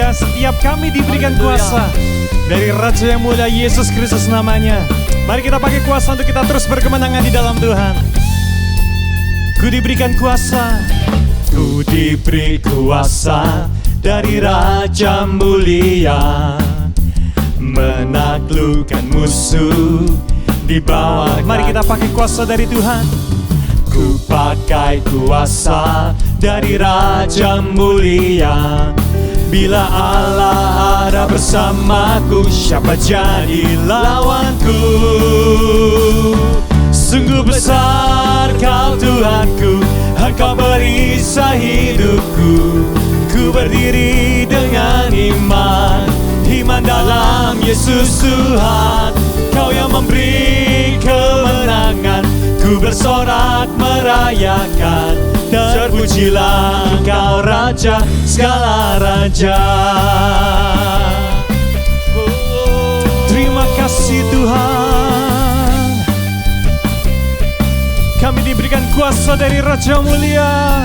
Haleluya. Setiap kami diberikan kuasa dari Raja yang mulia Yesus Kristus namanya. Mari kita pakai kuasa untuk kita terus berkemenangan di dalam Tuhan. Ku diberikan kuasa, ku diberi kuasa dari Raja mulia, menaklukkan musuh di bawah. Mari kita pakai kuasa dari Tuhan. Ku pakai kuasa dari Raja mulia. Bila Allah ada bersamaku, siapa jadi lawanku? Sungguh besar Kau Tuhanku, Engkau perisai hidupku. Ku berdiri dengan iman, iman dalam Yesus Tuhan. Kau yang memberi kemenangan, ku bersorak merayakan. Terpujilah Engkau Raja segala raja. Terima kasih Tuhan, kami diberikan kuasa dari Raja mulia.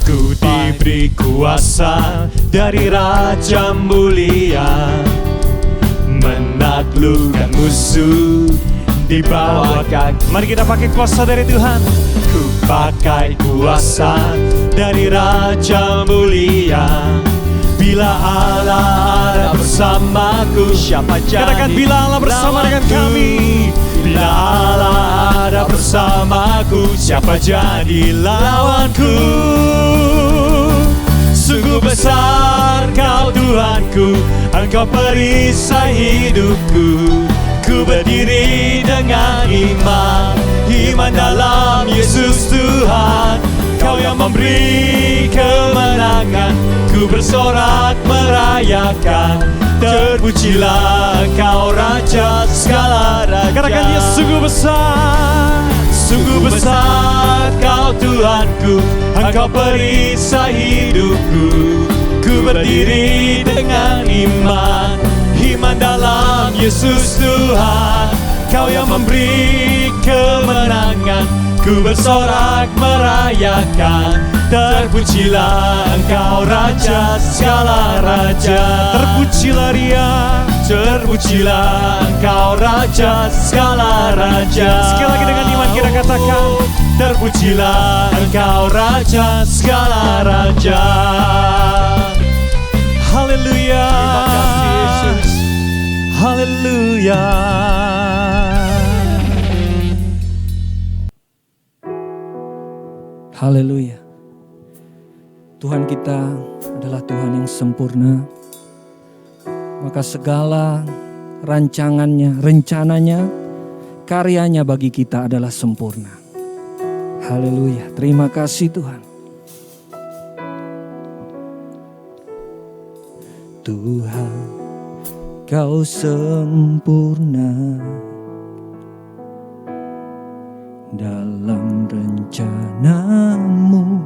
Ku diberi kuasa dari Raja mulia, menaklukkan musuh di bawah kaki. Mari kita pakai kuasa dari Tuhan. Ku pakai kuasa dari Raja mulia. Bila Allah ada bersamaku, siapa jadi? Katakan, bila Allah bersama dengan kami. Bila Allah ada bersamaku, siapa jadi lawanku? Sungguh besar Kau Tuhanku, Engkau perisai hidupku. Ku berdiri dengan iman, iman dalam Yesus Tuhan. Kau yang memberi kemenangan, ku bersorak merayakan. Terpujilah Engkau Raja segala raja. Katakan, Dia sungguh besar, sungguh besar Kau Tuhanku, Engkau perisai hidupku. Ku berdiri dengan iman, iman dalam Yesus Tuhan. Kau yang memberi kemenangan, ku bersorak merayakan. Terpujilah Engkau Raja segala raja. Terpujilah Dia, terpujilah Engkau Raja segala raja. Sekali lagi dengan iman kita katakan, terpujilah Engkau Raja segala raja. Haleluya. Terima kasih Yesus. Haleluya. Haleluya. Tuhan kita adalah Tuhan yang sempurna. Maka segala rancangannya, rencananya, karyanya bagi kita adalah sempurna. Haleluya. Terima kasih Tuhan. Tuhan, Kau sempurna dalam rencanamu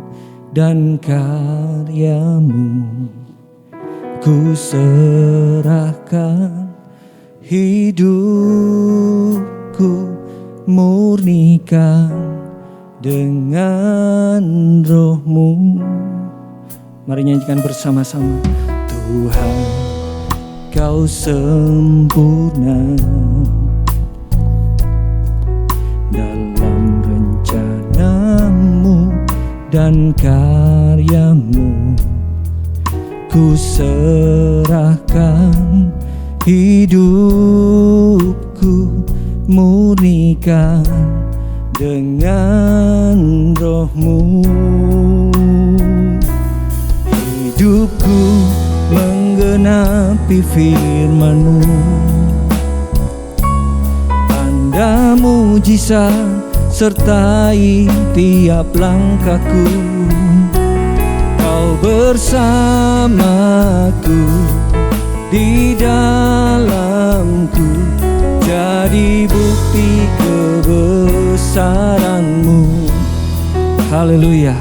dan karyamu. Ku serahkan hidupku, murnikan dengan roh-Mu. Mari nyanyikan bersama-sama. Tuhan, Kau sempurna dalam rencanamu dan karyamu. Ku serahkan hidupku, murnikan dengan roh-Mu. Hidupku menggenapi firman-Mu, tanda mujizat sertai tiap langkahku. Kau bersamaku, di dalamku, jadi bukti kebesaran-Mu. Haleluya.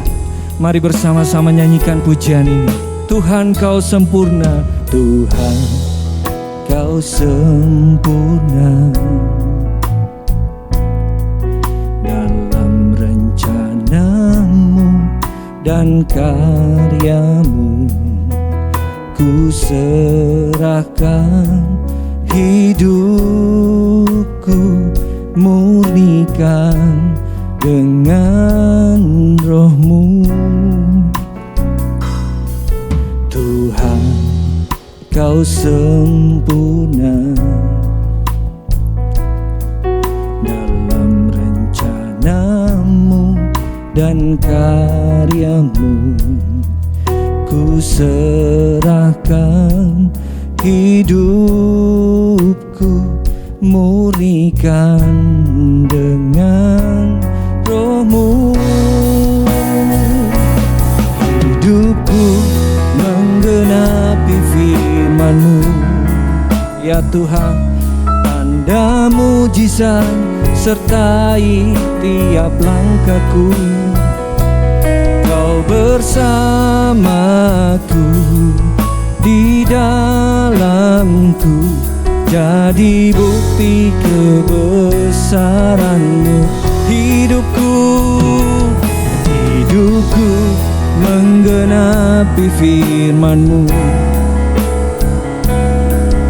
Mari bersama-sama nyanyikan pujian ini. Tuhan, Kau sempurna. Tuhan, Kau sempurna dalam rencanamu dan karyamu. Ku serahkan hidupku, murnikan dengan roh-Mu. Tuhan, Kau sempurna dalam rencana-Mu dan karya-Mu. Ku serahkan hidupku, murnikan dengan roh-Mu. Hidupku menggenapi firman-Mu, ya Tuhan. Tanda mujizat sertai tiap langkahku. Kau bersamaku, di dalamku, jadi bukti kebesaran-Mu. Hidupku menggenapi firman-Mu.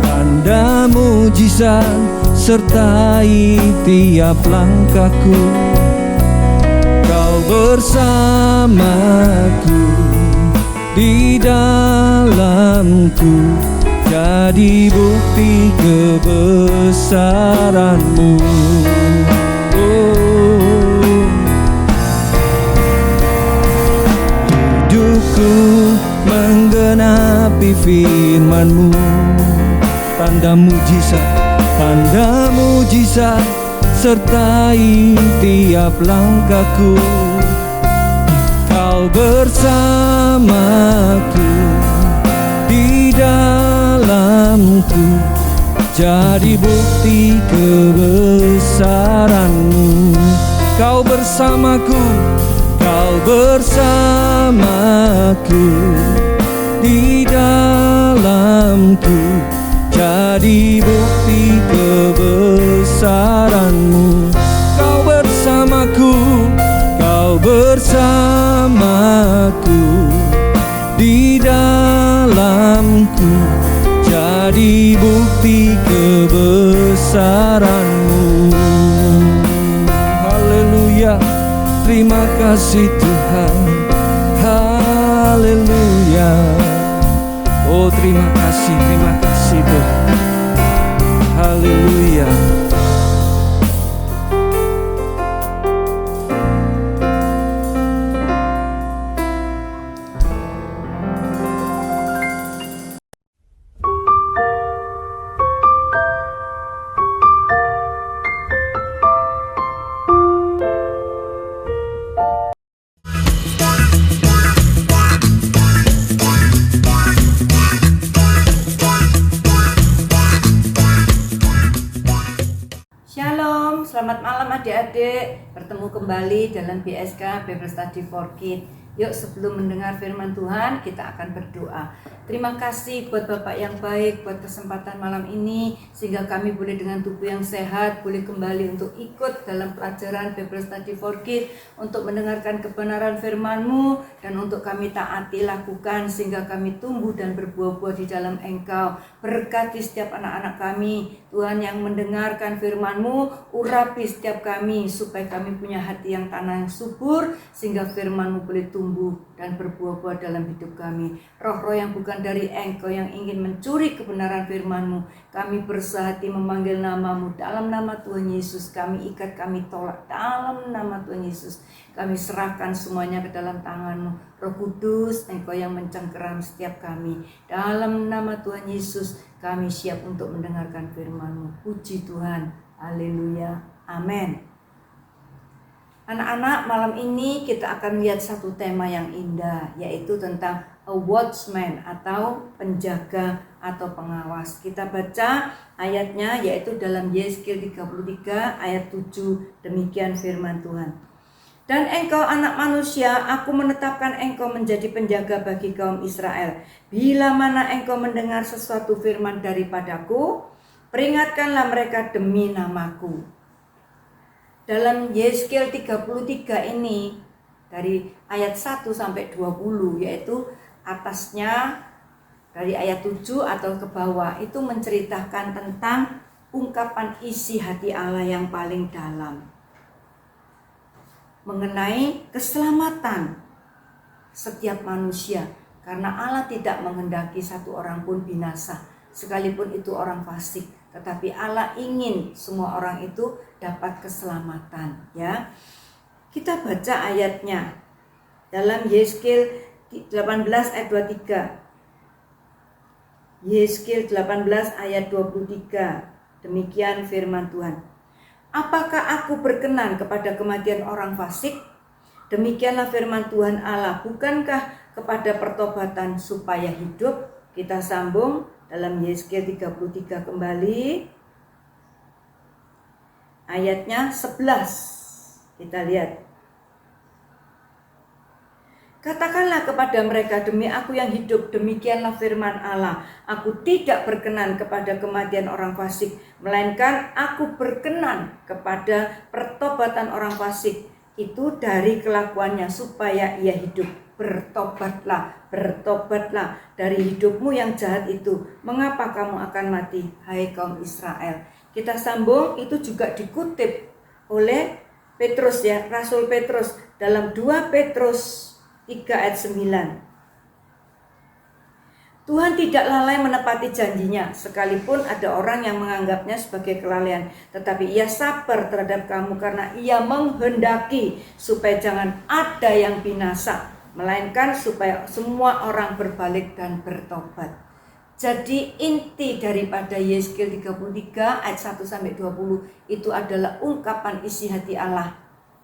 Tanda mujizat sertai tiap langkahku. Kau bersamaku, di dalamku, jadi bukti kebesaran-Mu. Hidupku menggenapi firman-Mu. Tanda mujizat sertai tiap langkahku. Kau bersamaku, di dalamku, jadi bukti kebesaran-Mu. Kau bersamaku, di dalamku, jadi bukti kebesaran-Mu. Kau bersamaku, di dalamku, jadi bukti kebesaran-Mu. Haleluya, terima kasih Tuhan. Haleluya. Oh, terima kasih Tuhan. Haleluya. Selamat malam adik-adik, bertemu kembali dalam BSK Bible Study for Kids. Yuk, sebelum mendengar firman Tuhan, kita akan berdoa. Terima kasih buat Bapak yang baik, buat kesempatan malam ini, sehingga kami boleh dengan tubuh yang sehat, boleh kembali untuk ikut dalam pelajaran Bible Study for Kids, untuk mendengarkan kebenaran firman-Mu, dan untuk kami taati, lakukan, sehingga kami tumbuh dan berbuah-buah di dalam Engkau. Berkati setiap anak-anak kami, Tuhan, yang mendengarkan firman-Mu, urapi setiap kami, supaya kami punya hati yang tanah yang subur, sehingga firman-Mu boleh tumbuh dan berbuah-buah dalam hidup kami. Roh-roh yang bukan dari Engkau yang ingin mencuri kebenaran firman-Mu, kami bersehati memanggil nama-Mu. Dalam nama Tuhan Yesus kami ikat, kami tolak. Dalam nama Tuhan Yesus kami serahkan semuanya ke dalam tangan-Mu. Roh Kudus, Engkau yang mencengkeram setiap kami. Dalam nama Tuhan Yesus kami siap untuk mendengarkan firman-Mu. Puji Tuhan. Haleluya. Amin. Anak-anak, malam ini kita akan lihat satu tema yang indah, yaitu tentang a watchman atau penjaga atau pengawas. Kita baca ayatnya, yaitu dalam Yesaya 33 ayat 7. Demikian firman Tuhan. Dan engkau anak manusia, aku menetapkan engkau menjadi penjaga bagi kaum Israel. Bila mana engkau mendengar sesuatu firman daripadaku, peringatkanlah mereka demi namaku. Dalam Yesaya 33 ini, dari ayat 1 sampai 20, yaitu atasnya dari ayat 7 atau ke bawah itu menceritakan tentang ungkapan isi hati Allah yang paling dalam mengenai keselamatan setiap manusia, karena Allah tidak menghendaki satu orang pun binasa, sekalipun itu orang fasik, tetapi Allah ingin semua orang itu dapat keselamatan, ya. Kita baca ayatnya dalam Yeskel 18 ayat 23. Yeskel 18 ayat 23. Demikian firman Tuhan. Apakah aku berkenan kepada kematian orang fasik? Demikianlah firman Tuhan Allah, bukankah kepada pertobatan supaya hidup? Kita sambung dalam Yeskel 33 kembali. Ayatnya 11. Kita lihat. Katakanlah kepada mereka, demi aku yang hidup, demikianlah firman Allah, aku tidak berkenan kepada kematian orang fasik, melainkan aku berkenan kepada pertobatan orang fasik, itu dari kelakuannya supaya ia hidup. Bertobatlah, bertobatlah dari hidupmu yang jahat itu. Mengapa kamu akan mati, hai kaum Israel? Kita sambung, itu juga dikutip oleh Petrus, ya, Rasul Petrus dalam 2 Petrus 3 ayat 9. Tuhan tidak lalai menepati janjinya, sekalipun ada orang yang menganggapnya sebagai kelalaian, tetapi ia sabar terhadap kamu karena ia menghendaki supaya jangan ada yang binasa, melainkan supaya semua orang berbalik dan bertobat. Jadi inti daripada Yeskel 33 ayat 1 sampai 20 itu adalah ungkapan isi hati Allah,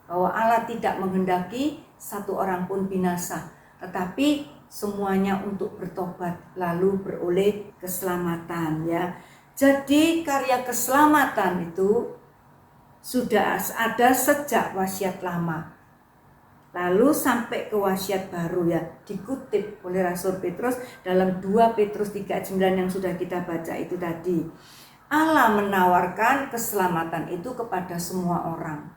bahwa Allah tidak menghendaki satu orang pun binasa, tetapi semuanya untuk bertobat lalu beroleh keselamatan, ya. Jadi karya keselamatan itu sudah ada sejak wasiat lama, lalu sampai ke wasiat baru, ya, dikutip oleh Rasul Petrus dalam 2 Petrus 3 ayat 9 yang sudah kita baca itu tadi. Allah menawarkan keselamatan itu kepada semua orang,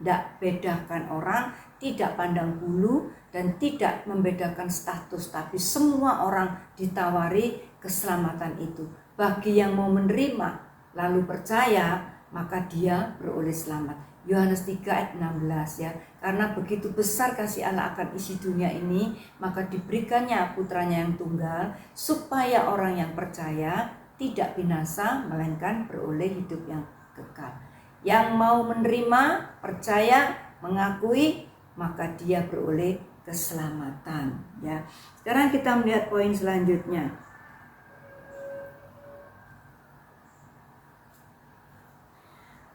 tidak bedakan orang, tidak pandang bulu, dan tidak membedakan status, tapi semua orang ditawari keselamatan itu. Bagi yang mau menerima lalu percaya, maka dia beroleh selamat. Yohanes 3 ayat 16, ya. Karena begitu besar kasih Allah akan isi dunia ini, maka diberikannya putranya yang tunggal, supaya orang yang percaya tidak binasa, melainkan beroleh hidup yang kekal. Yang mau menerima, percaya, mengakui, maka dia beroleh keselamatan, ya. Sekarang kita melihat poin selanjutnya.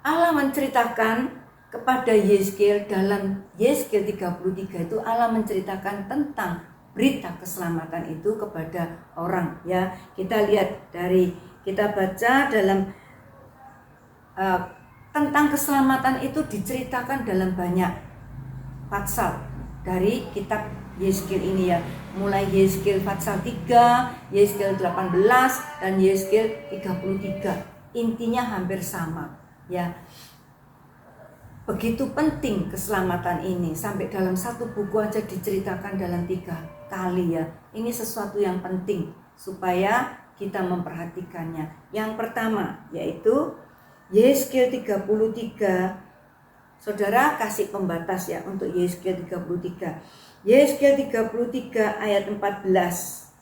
Allah menceritakan kepada Yeskel dalam Yeskel 33 itu, Allah menceritakan tentang berita keselamatan itu kepada orang, ya. Kita lihat kita baca dalam tentang keselamatan itu diceritakan dalam banyak pasal dari kitab Yeskel ini, ya. Mulai Yeskel pasal 3, Yeskel 18 dan Yeskel 33. Intinya hampir sama, ya. Begitu penting keselamatan ini, sampai dalam satu buku aja diceritakan dalam 3 kali, ya. Ini sesuatu yang penting supaya kita memperhatikannya. Yang pertama yaitu Yeskel 33. Saudara kasih pembatas, ya, untuk Yeskel 33. Yeskel 33 ayat 14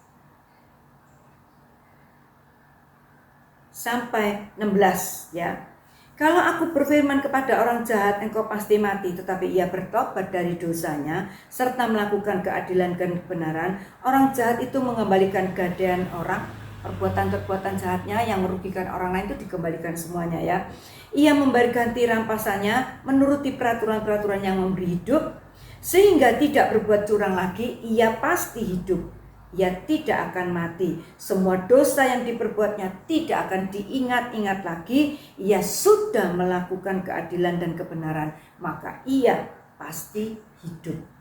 sampai 16, ya. Kalau aku berfirman kepada orang jahat, engkau pasti mati, tetapi ia bertobat dari dosanya serta melakukan keadilan dan kebenaran, orang jahat itu mengembalikan gadaian orang, perbuatan-perbuatan jahatnya yang merugikan orang lain itu dikembalikan semuanya, ya. Ia memberi ganti rampasannya menuruti peraturan-peraturan yang memberi hidup, sehingga tidak berbuat curang lagi. Ia pasti hidup, ia tidak akan mati. Semua dosa yang diperbuatnya tidak akan diingat-ingat lagi. Ia sudah melakukan keadilan dan kebenaran, maka ia pasti hidup.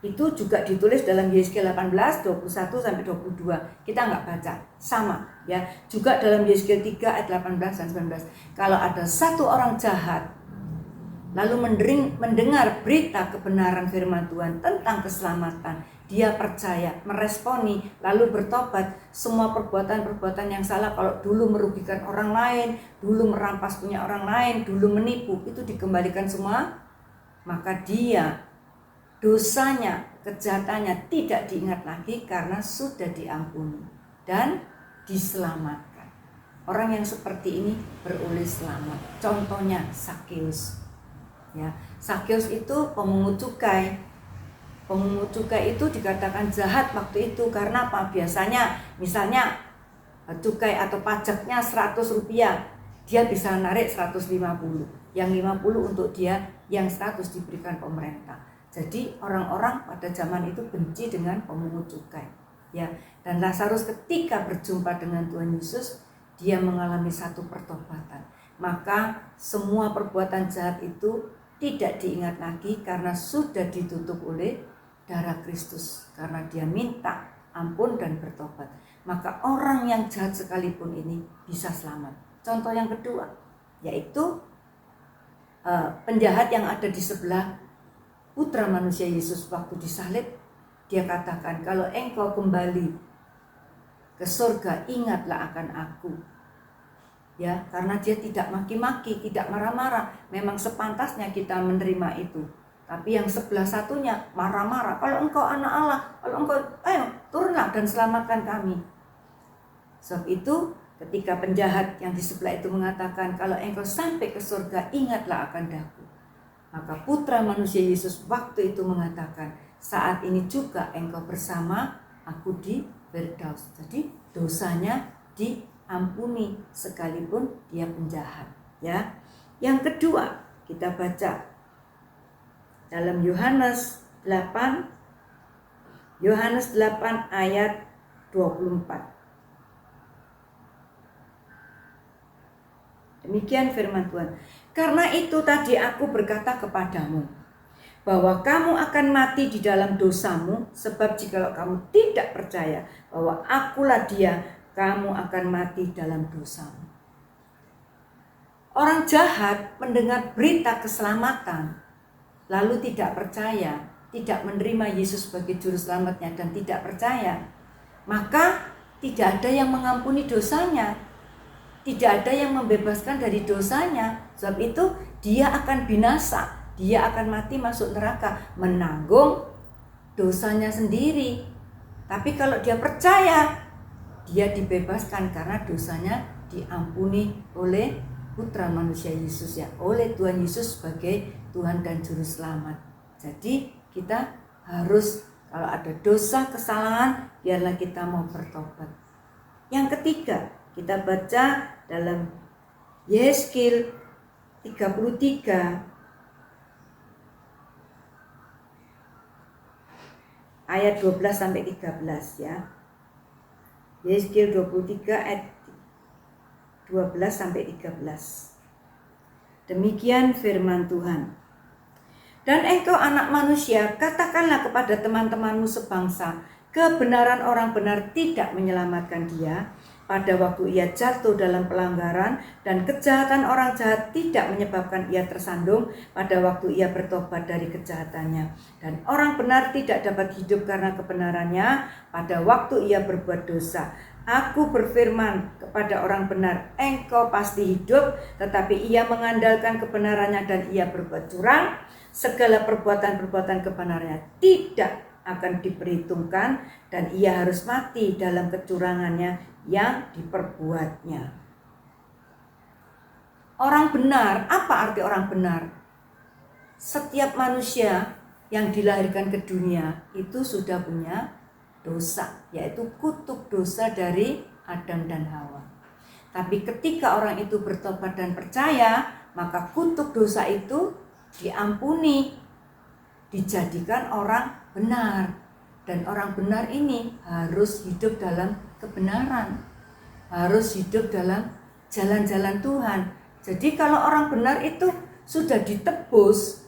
Itu juga ditulis dalam Yeskel 18, 21 sampai 22. Kita nggak baca, sama, ya. Juga dalam Yeskel 3 ayat 18 dan 19. Kalau ada satu orang jahat lalu mendengar berita kebenaran firman Tuhan tentang keselamatan, dia percaya, meresponi, lalu bertobat. Semua perbuatan-perbuatan yang salah, kalau dulu merugikan orang lain, dulu merampas punya orang lain, dulu menipu, itu dikembalikan semua. Maka dia, dosanya, kejahatannya tidak diingat lagi karena sudah diampuni dan diselamatkan. Orang yang seperti ini beroleh selamat. Contohnya Sakeus. Ya, Sakeus itu pemungut cukai. Pemungut cukai itu dikatakan jahat waktu itu karena apa? Biasanya misalnya cukai atau pajaknya 100 rupiah, dia bisa narik 150. Yang 50 untuk dia, yang 100 diberikan pemerintah. Jadi orang-orang pada zaman itu benci dengan pemungut cukai. Ya, dan Lazarus ketika berjumpa dengan Tuhan Yesus, dia mengalami satu pertobatan. Maka semua perbuatan jahat itu tidak diingat lagi karena sudah ditutup oleh darah Kristus. Karena dia minta ampun dan bertobat. Maka orang yang jahat sekalipun ini bisa selamat. Contoh yang kedua, yaitu penjahat yang ada di sebelah Putra Manusia Yesus waktu disalib. Dia katakan, kalau engkau kembali ke surga, ingatlah akan aku. Ya, karena dia tidak maki-maki, tidak marah-marah. Memang sepantasnya kita menerima itu. Tapi yang sebelah satunya marah-marah. Kalau engkau anak Allah, kalau engkau, ayo turunlah dan selamatkan kami. Sebab itu ketika penjahat yang di sebelah itu mengatakan, kalau engkau sampai ke surga, ingatlah akan daku. Maka Putra Manusia Yesus waktu itu mengatakan, saat ini juga engkau bersama aku di Firdaus. Jadi dosanya diampuni sekalipun dia penjahat. Ya. Yang kedua, kita baca dalam Yohanes 8 ayat 24. Demikian firman Tuhan. Karena itu tadi aku berkata kepadamu, bahwa kamu akan mati di dalam dosamu, sebab jikalau kamu tidak percaya bahwa akulah dia, kamu akan mati dalam dosamu. Orang jahat mendengar berita keselamatan, lalu tidak percaya, tidak menerima Yesus sebagai juru selamatnya dan tidak percaya, maka tidak ada yang mengampuni dosanya, tidak ada yang membebaskan dari dosanya. Sebab itu dia akan binasa, dia akan mati masuk neraka, menanggung dosanya sendiri. Tapi kalau dia percaya, dia dibebaskan karena dosanya diampuni oleh Putra Manusia Yesus, ya, oleh Tuhan Yesus sebagai Tuhan dan Juru Selamat. Jadi kita harus, kalau ada dosa, kesalahan, biarlah kita mau bertobat. Yang ketiga, kita baca dalam Yeskil 33 ayat 12 sampai 13, ya. Yeskil 23 ayat 12 sampai 13. Demikian firman Tuhan. Dan engkau anak manusia, katakanlah kepada teman-temanmu sebangsa, kebenaran orang benar tidak menyelamatkan dia pada waktu ia jatuh dalam pelanggaran, dan kejahatan orang jahat tidak menyebabkan ia tersandung pada waktu ia bertobat dari kejahatannya. Dan orang benar tidak dapat hidup karena kebenarannya pada waktu ia berbuat dosa. Aku berfirman kepada orang benar, engkau pasti hidup, tetapi ia mengandalkan kebenarannya dan ia berbuat curang. Segala perbuatan-perbuatan kebenarannya tidak akan diperhitungkan dan ia harus mati dalam kecurangannya yang diperbuatnya. Orang benar, apa arti orang benar? Setiap manusia yang dilahirkan ke dunia itu sudah punya dosa, yaitu kutuk dosa dari Adam dan Hawa. Tapi ketika orang itu bertobat dan percaya, maka kutuk dosa itu diampuni, dijadikan orang benar. Dan orang benar ini harus hidup dalam kebenaran, harus hidup dalam jalan-jalan Tuhan. Jadi kalau orang benar itu sudah ditebus,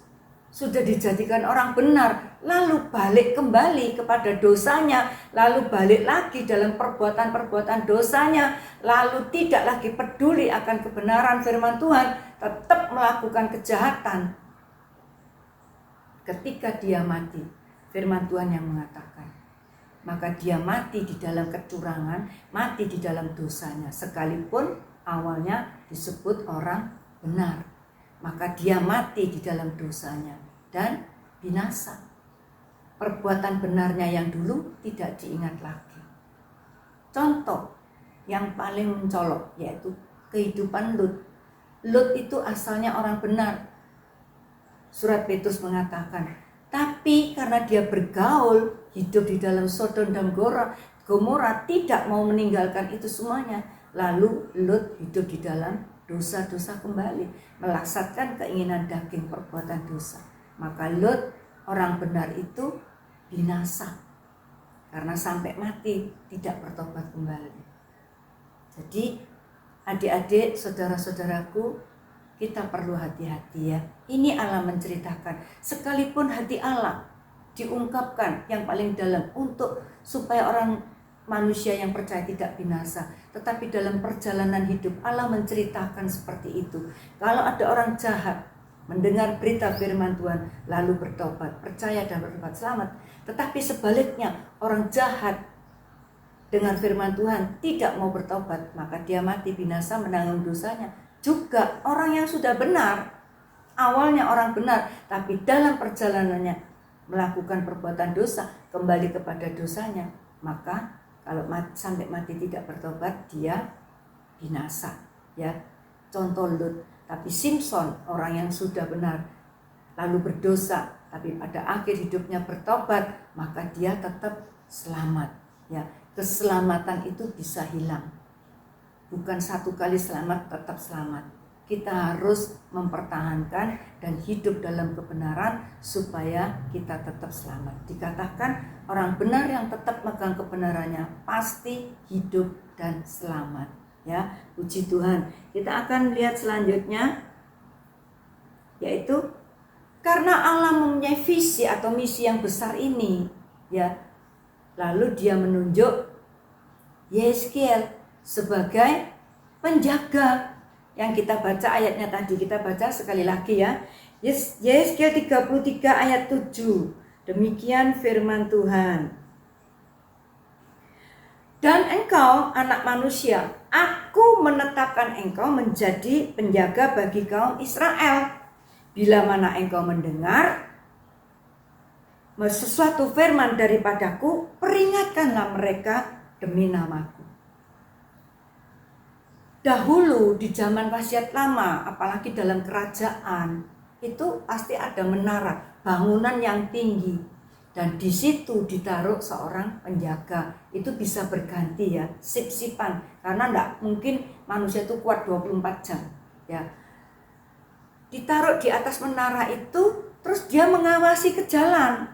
sudah dijadikan orang benar, lalu balik kembali kepada dosanya, lalu balik lagi dalam perbuatan-perbuatan dosanya, lalu tidak lagi peduli akan kebenaran firman Tuhan, tetap melakukan kejahatan, ketika dia mati, firman Tuhan yang mengatakan, maka dia mati di dalam kecurangan, mati di dalam dosanya, sekalipun awalnya disebut orang benar, maka dia mati di dalam dosanya dan binasa. Perbuatan benarnya yang dulu tidak diingat lagi. Contoh yang paling mencolok yaitu kehidupan Lut. Lut itu asalnya orang benar. Surat Petrus mengatakan, tapi karena dia bergaul, hidup di dalam Sodom dan Gomora, tidak mau meninggalkan itu semuanya. Lalu Lut hidup di dalam dosa-dosa kembali, melaksanakan keinginan daging, perbuatan dosa. Maka Lut, orang benar itu binasa karena sampai mati tidak bertobat kembali. Jadi adik-adik, saudara-saudaraku, kita perlu hati-hati ya. Ini Allah menceritakan, sekalipun hati Allah diungkapkan yang paling dalam untuk supaya orang manusia yang percaya tidak binasa, tetapi dalam perjalanan hidup Allah menceritakan seperti itu. Kalau ada orang jahat mendengar berita firman Tuhan lalu bertobat, percaya dan bertobat, selamat. Tetapi sebaliknya, orang jahat dengar firman Tuhan tidak mau bertobat, maka dia mati binasa menanggung dosanya. Juga orang yang sudah benar, awalnya orang benar, tapi dalam perjalanannya melakukan perbuatan dosa, kembali kepada dosanya, maka kalau sampai mati tidak bertobat, dia binasa. Ya, contoh Lut. Tapi Simpson, orang yang sudah benar lalu berdosa, tapi pada akhir hidupnya bertobat, maka dia tetap selamat. Ya, keselamatan itu bisa hilang. Bukan satu kali selamat tetap selamat. Kita harus mempertahankan dan hidup dalam kebenaran supaya kita tetap selamat. Dikatakan orang benar yang tetap megang kebenarannya pasti hidup dan selamat. Ya, puji Tuhan. Kita akan lihat selanjutnya, yaitu karena Allah mempunyai visi atau misi yang besar ini, ya. Lalu dia menunjuk Yeskel sebagai penjaga. Yang kita baca ayatnya tadi, kita baca sekali lagi ya. Yeskel 33 ayat 7. Demikian firman Tuhan. Dan engkau anak manusia, aku menetapkan engkau menjadi penjaga bagi kaum Israel. Bila mana engkau mendengar sesuatu firman daripadaku, peringatkanlah mereka demi namaku. Dahulu di zaman wasiat lama, apalagi dalam kerajaan, itu pasti ada menara, bangunan yang tinggi, dan di situ ditaruh seorang penjaga. Itu bisa berganti ya, sip-sipan, karena enggak mungkin manusia itu kuat 24 jam ya. Ditaruh di atas menara itu, terus dia mengawasi ke jalan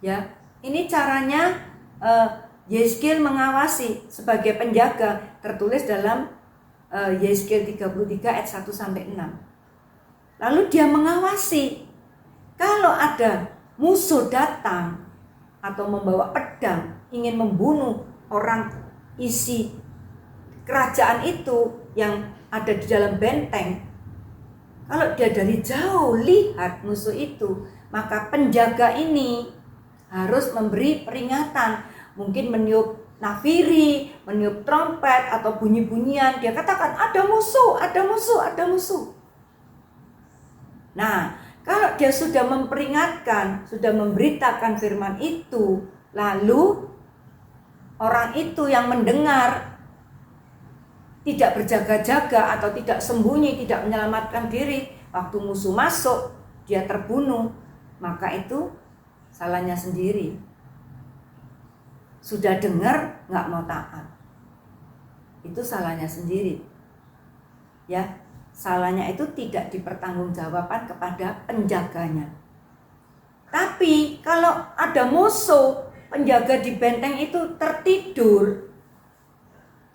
ya. Ini caranya Yeskel mengawasi sebagai penjaga, tertulis dalam Yeskel 33 ayat 1 sampai 6. Lalu dia mengawasi. Kalau ada musuh datang atau membawa pedang ingin membunuh orang isi kerajaan itu yang ada di dalam benteng, kalau dia dari jauh lihat musuh itu, maka penjaga ini harus memberi peringatan, mungkin meniup nafiri, meniup trompet atau bunyi-bunyian, dia katakan ada musuh, ada musuh, ada musuh. Nah, kalau dia sudah memperingatkan, sudah memberitakan firman itu, lalu orang itu yang mendengar tidak berjaga-jaga atau tidak sembunyi, tidak menyelamatkan diri, waktu musuh masuk dia terbunuh, maka itu salahnya sendiri. Sudah dengar nggak mau taat, itu salahnya sendiri. Ya, salahnya itu tidak dipertanggungjawabkan kepada penjaganya. Tapi kalau ada musuh, penjaga di benteng itu tertidur,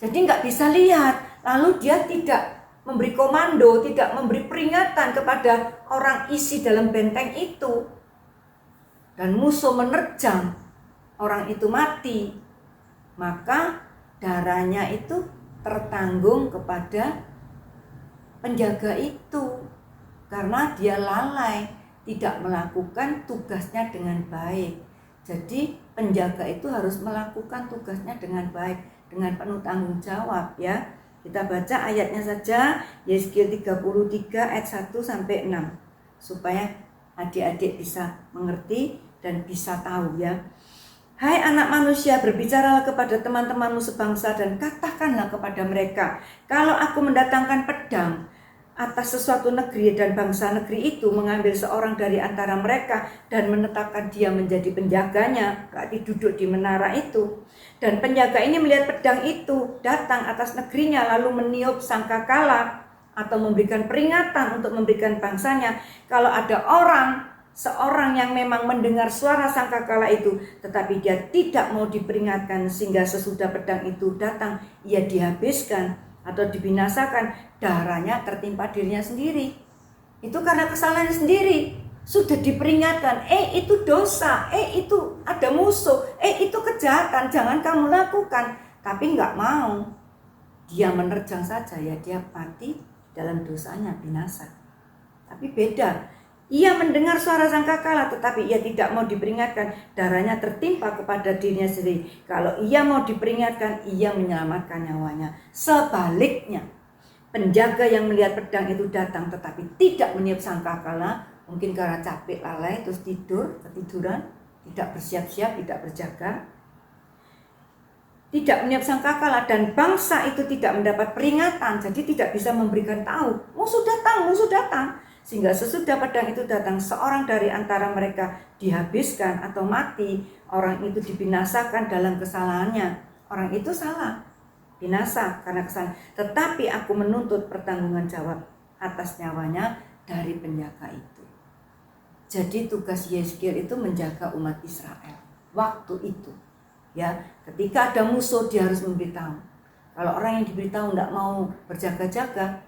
jadi nggak bisa lihat, lalu dia tidak memberi komando, tidak memberi peringatan kepada orang isi dalam benteng itu, dan musuh menerjang, orang itu mati, maka darahnya itu tertanggung kepada penjaga itu karena dia lalai, tidak melakukan tugasnya dengan baik. Jadi penjaga itu harus melakukan tugasnya dengan baik, dengan penuh tanggung jawab ya. Kita baca ayatnya saja, Yeskil 33 ayat 1 sampai 6 supaya adik-adik bisa mengerti dan bisa tahu ya. Hai anak manusia, berbicaralah kepada teman-temanmu sebangsa dan katakanlah kepada mereka, kalau aku mendatangkan pedang atas sesuatu negeri dan bangsa negeri itu, mengambil seorang dari antara mereka dan menetapkan dia menjadi penjaganya, berarti duduk di menara itu. Dan penjaga ini melihat pedang itu datang atas negerinya, lalu meniup sangkakala atau memberikan peringatan untuk memberikan bangsanya. Kalau ada seorang yang memang mendengar suara sangkakala itu, tetapi dia tidak mau diperingatkan, sehingga sesudah pedang itu datang, ia dihabiskan atau dibinasakan, darahnya tertimpa dirinya sendiri. Itu karena kesalahannya sendiri. Sudah diperingatkan, itu dosa, itu ada musuh, itu kejahatan, jangan kamu lakukan. Tapi nggak mau. Dia menerjang saja ya, dia mati dalam dosanya, binasa. Tapi beda. Ia mendengar suara sangkakala, tetapi ia tidak mau diperingatkan, darahnya tertimpa kepada dirinya sendiri. Kalau ia mau diperingatkan, ia menyelamatkan nyawanya. Sebaliknya, penjaga yang melihat pedang itu datang tetapi tidak meniup sangkakala, mungkin karena capek lalai terus ketiduran, tidak bersiap-siap, tidak berjaga, tidak meniup sangkakala, dan bangsa itu tidak mendapat peringatan, jadi tidak bisa memberikan tahu, musuh datang. Sehingga sesudah pedang itu datang, seorang dari antara mereka dihabiskan atau mati. Orang itu dibinasakan dalam kesalahannya. Orang itu salah, binasa karena kesalahan. Tetapi aku menuntut pertanggungan jawab atas nyawanya dari penjaga itu. Jadi tugas Yeskil itu menjaga umat Israel waktu itu. Ya, ketika ada musuh dia harus memberitahu. Kalau orang yang diberitahu tidak mau berjaga-jaga,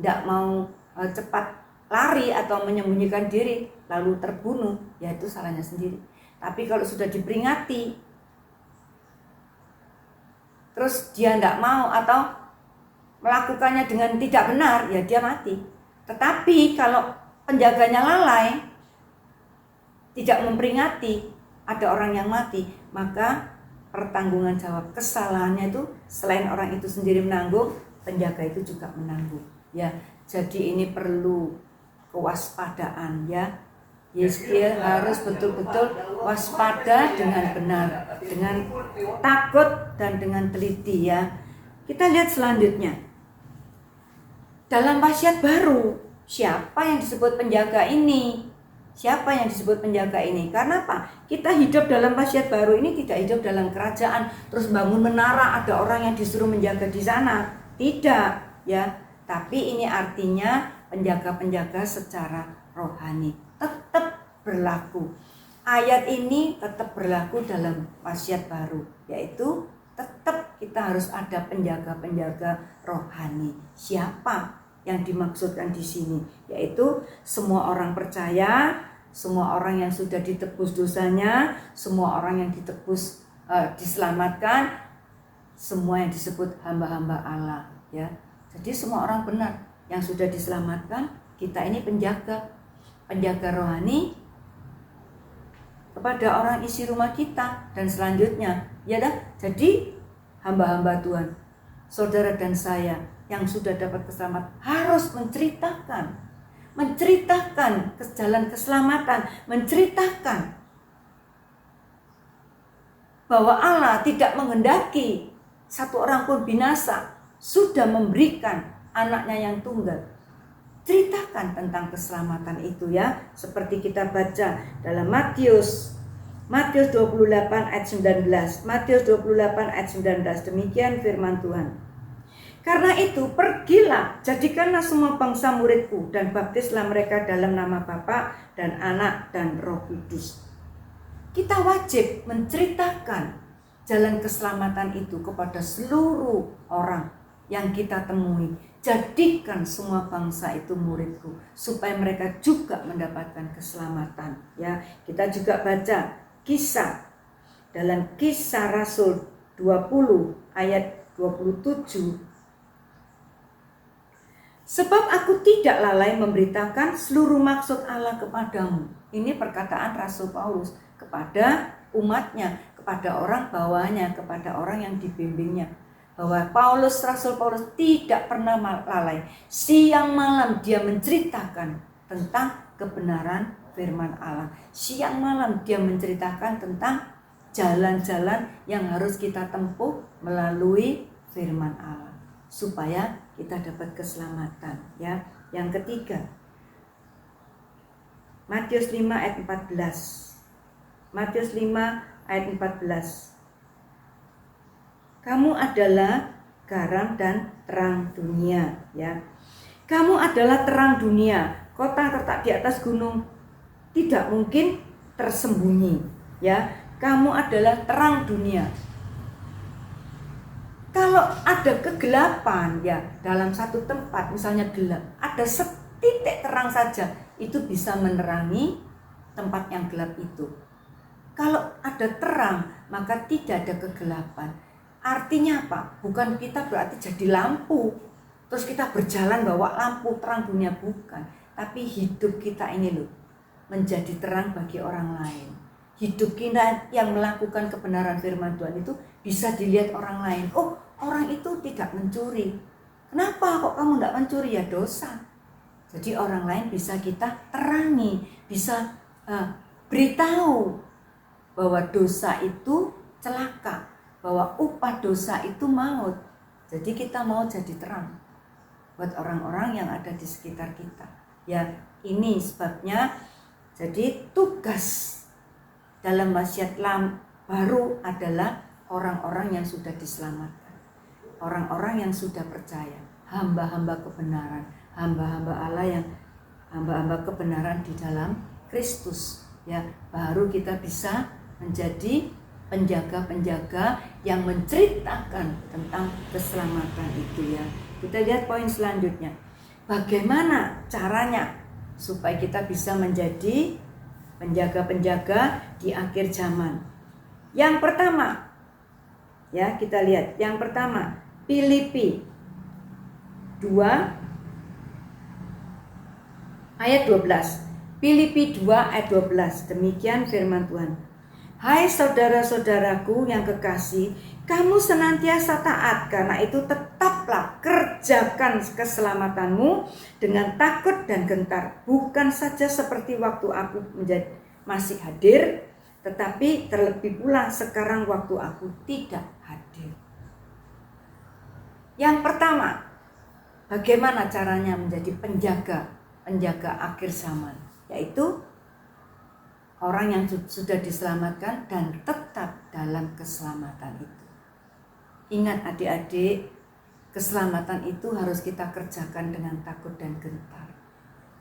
tidak mau cepat lari atau menyembunyikan diri lalu terbunuh, ya itu salahnya sendiri. Tapi kalau sudah diperingati terus dia tidak mau atau melakukannya dengan tidak benar, ya dia mati. Tetapi kalau penjaganya lalai, tidak memperingati, ada orang yang mati, maka pertanggungan jawab kesalahannya itu selain orang itu sendiri menanggung, penjaga itu juga menanggung. Ya, jadi ini perlu kewaspadaan ya. Yeskil harus betul-betul waspada dengan benar, dengan takut dan dengan teliti ya. Kita lihat selanjutnya. Dalam wasiat baru, siapa yang disebut penjaga ini? Siapa yang disebut penjaga ini? Karena apa? Kita hidup dalam wasiat baru ini tidak hidup dalam kerajaan, terus bangun menara, ada orang yang disuruh menjaga di sana. Tidak ya. Tapi ini artinya penjaga-penjaga secara rohani tetap berlaku. Ayat ini tetap berlaku dalam wasiat baru, yaitu tetap kita harus ada penjaga-penjaga rohani. Siapa yang dimaksudkan di sini? Yaitu semua orang percaya, semua orang yang sudah ditebus dosanya, semua orang yang ditebus diselamatkan, semua yang disebut hamba-hamba Allah ya. Jadi semua orang benar yang sudah diselamatkan, kita ini penjaga rohani kepada orang isi rumah kita dan selanjutnya. Ya dah, jadi hamba-hamba Tuhan, saudara dan saya yang sudah dapat keselamatan harus menceritakan jalan keselamatan, menceritakan bahwa Allah tidak menghendaki satu orang pun binasa, sudah memberikan anaknya yang tunggal. Ceritakan tentang keselamatan itu ya, seperti kita baca dalam Matius 28 ayat 19. Matius 28 ayat 19, demikian firman Tuhan. Karena itu pergilah, jadikanlah semua bangsa muridku dan baptislah mereka dalam nama Bapa dan Anak dan Roh Kudus. Kita wajib menceritakan jalan keselamatan itu kepada seluruh orang yang kita temui. Jadikan semua bangsa itu muridku, supaya mereka juga mendapatkan keselamatan ya. Kita juga baca kisah dalam Kisah Rasul 20 ayat 27. Sebab aku tidak lalai memberitakan seluruh maksud Allah kepadamu. Ini perkataan Rasul Paulus kepada umatnya, kepada orang bawahnya, kepada orang yang dibimbingnya. Bahwa Rasul Paulus tidak pernah lalai. Siang malam dia menceritakan tentang kebenaran firman Allah. Siang malam dia menceritakan tentang jalan-jalan yang harus kita tempuh melalui firman Allah, supaya kita dapat keselamatan, ya. Yang ketiga, Matius 5 ayat 14. Matius 5 ayat 14. Kamu adalah garam dan terang dunia, ya. Kamu adalah terang dunia. Kota terletak di atas gunung tidak mungkin tersembunyi, ya. Kamu adalah terang dunia. Kalau ada kegelapan, ya, dalam satu tempat, misalnya gelap, ada setitik terang saja, itu bisa menerangi tempat yang gelap itu. Kalau ada terang, maka tidak ada kegelapan. Artinya apa? Bukan kita berarti jadi lampu, terus kita berjalan bawa lampu terang dunia, bukan. Tapi hidup kita ini loh, menjadi terang bagi orang lain. Hidup kita yang melakukan kebenaran firman Tuhan itu bisa dilihat orang lain. Oh, orang itu tidak mencuri. Kenapa kok kamu tidak mencuri? Ya dosa. Jadi orang lain bisa kita terangi, bisa beritahu bahwa dosa itu celaka, bahwa upah dosa itu maut. Jadi kita mau jadi terang buat orang-orang yang ada di sekitar kita. Ya, ini sebabnya jadi tugas dalam wasiat baru adalah orang-orang yang sudah diselamatkan, orang-orang yang sudah percaya, hamba-hamba kebenaran, hamba-hamba Allah yang hamba-hamba kebenaran di dalam Kristus, ya. Baru kita bisa menjadi penjaga-penjaga yang menceritakan tentang keselamatan itu, ya. Kita lihat poin selanjutnya. Bagaimana caranya supaya kita bisa menjadi penjaga-penjaga di akhir zaman? Yang pertama, ya, kita lihat. Yang pertama, Filipi 2 ayat 12. Filipi 2 ayat 12. Demikian firman Tuhan. Hai saudara-saudaraku yang kekasih, kamu senantiasa taat, karena itu tetaplah kerjakan keselamatanmu dengan takut dan gentar, bukan saja seperti waktu aku masih hadir, tetapi terlebih pula sekarang waktu aku tidak hadir. Yang pertama, bagaimana caranya menjadi penjaga akhir zaman, yaitu orang yang sudah diselamatkan dan tetap dalam keselamatan itu. Ingat adik-adik, keselamatan itu harus kita kerjakan dengan takut dan gentar.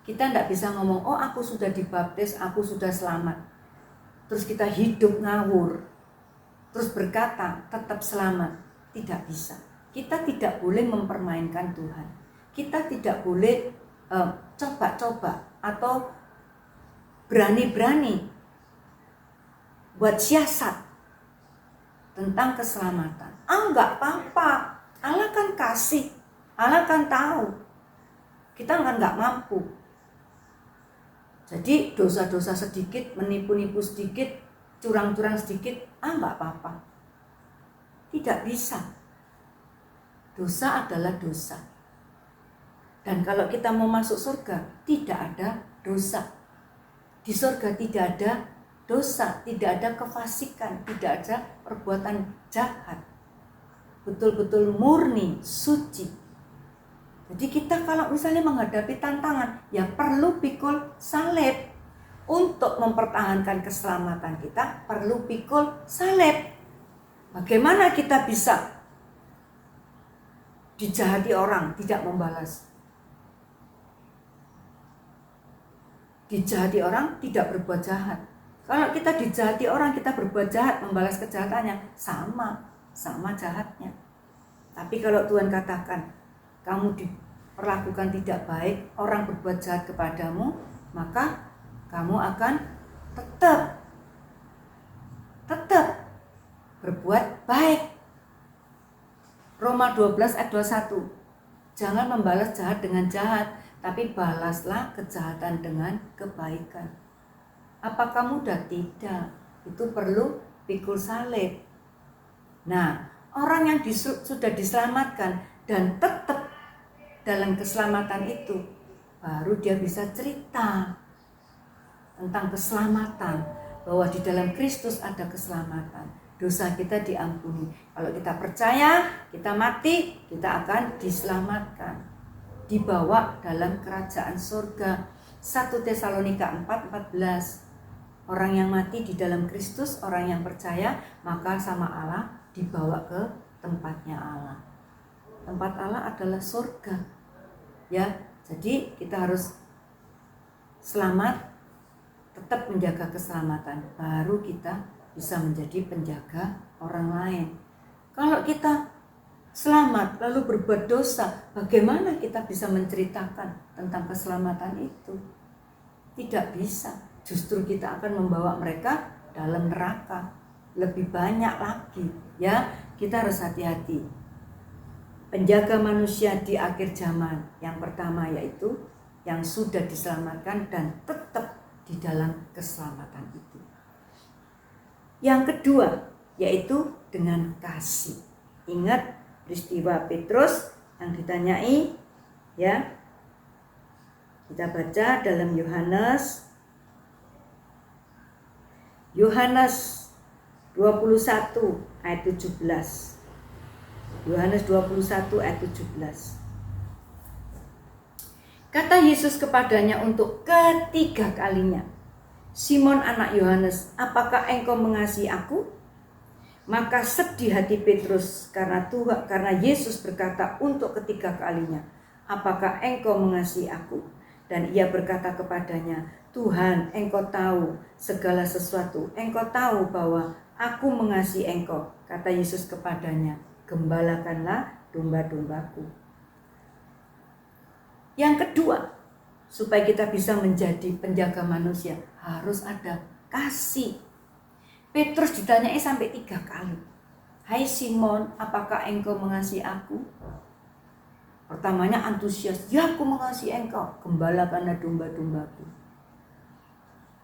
Kita tidak bisa ngomong, oh aku sudah dibaptis, aku sudah selamat, terus kita hidup ngawur, terus berkata tetap selamat. Tidak bisa. Kita tidak boleh mempermainkan Tuhan. Kita tidak boleh coba-coba atau berani-berani buat siasat tentang keselamatan. Enggak apa-apa, Allah kan kasih, Allah kan tahu. Kita kan enggak mampu. Jadi dosa-dosa sedikit, menipu-nipu sedikit, curang-curang sedikit, enggak apa-apa. Tidak bisa. Dosa adalah dosa. Dan kalau kita mau masuk surga, tidak ada dosa. Di surga tidak ada dosa, tidak ada kefasikan, tidak ada perbuatan jahat. Betul-betul murni, suci. Jadi kita kalau misalnya menghadapi tantangan, ya perlu pikul salib. Untuk mempertahankan keselamatan kita, perlu pikul salib. Bagaimana kita bisa dijahati orang, tidak membalas? Dijahati orang, tidak berbuat jahat. Kalau kita dijahati orang, kita berbuat jahat, membalas kejahatannya, sama jahatnya. Tapi kalau Tuhan katakan, kamu diperlakukan tidak baik, orang berbuat jahat kepadamu, maka kamu akan tetap berbuat baik. Roma 12 ayat 21. Jangan membalas jahat dengan jahat, tapi balaslah kejahatan dengan kebaikan. Apakah mudah? Tidak. Itu perlu pikul salib. Nah, orang yang sudah diselamatkan dan tetap dalam keselamatan itu, baru dia bisa cerita tentang keselamatan, bahwa di dalam Kristus ada keselamatan. Dosa kita diampuni. Kalau kita percaya, kita mati, kita akan diselamatkan, dibawa dalam kerajaan surga. 1 Tesalonika 4:14. Orang yang mati di dalam Kristus, orang yang percaya, maka sama Allah dibawa ke tempatnya Allah. Tempat Allah adalah surga. Ya, jadi kita harus selamat, tetap menjaga keselamatan, baru kita bisa menjadi penjaga orang lain. Kalau kita selamat lalu berbuat dosa, bagaimana kita bisa menceritakan tentang keselamatan itu? Tidak bisa. Justru kita akan membawa mereka dalam neraka lebih banyak lagi. Ya, kita harus hati-hati. Penjaga manusia di akhir zaman, yang pertama yaitu yang sudah diselamatkan dan tetap di dalam keselamatan itu. Yang kedua yaitu dengan kasih. Ingat peristiwa Petrus yang ditanyai, ya. Kita baca dalam Yohanes 21 ayat 17. Yohanes 21 ayat 17. Kata Yesus kepadanya untuk ketiga kalinya, Simon anak Yohanes, apakah engkau mengasihi aku? Maka sedih hati Petrus karena Yesus berkata untuk ketiga kalinya, apakah engkau mengasihi aku? Dan ia berkata kepadanya, Tuhan, engkau tahu segala sesuatu. Engkau tahu bahwa aku mengasihi engkau. Kata Yesus kepadanya, gembalakanlah domba-dombaku. Yang kedua, supaya kita bisa menjadi penjaga manusia, harus ada kasih. Petrus ditanyai sampai 3 kali. Hai Simon, apakah engkau mengasihi aku? Pertamanya antusias, ya aku mengasihi engkau, gembalakanlah domba-dombaku.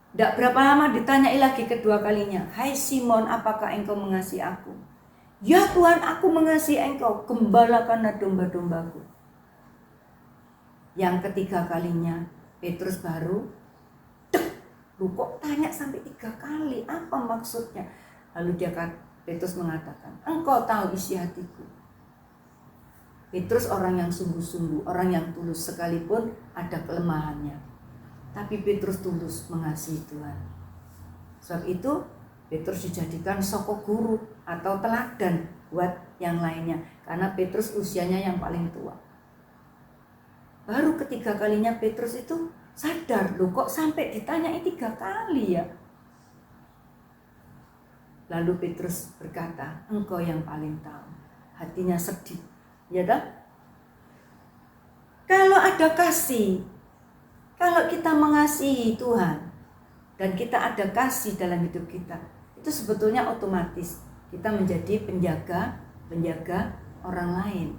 Tidak berapa lama ditanyai lagi kedua kalinya, hai Simon, apakah engkau mengasihi aku? Ya Tuhan, aku mengasihi engkau, gembalakanlah domba-dombaku. Yang ketiga kalinya Petrus baru, lu kok tanya sampai 3 kali, apa maksudnya? Lalu Petrus mengatakan, engkau tahu isi hatiku. Petrus orang yang sungguh-sungguh, orang yang tulus, sekalipun ada kelemahannya. Tapi Petrus tulus mengasihi Tuhan. Sebab itu Petrus dijadikan soko guru atau teladan buat yang lainnya. Karena Petrus usianya yang paling tua. Baru ketiga kalinya Petrus itu sadar, loh kok sampai ditanyai 3 kali ya. Lalu Petrus berkata, engkau yang paling tahu. Hatinya sedih, ya dah. Kalau ada kasih, kalau kita mengasihi Tuhan dan kita ada kasih dalam hidup kita, itu sebetulnya otomatis kita menjadi penjaga orang lain.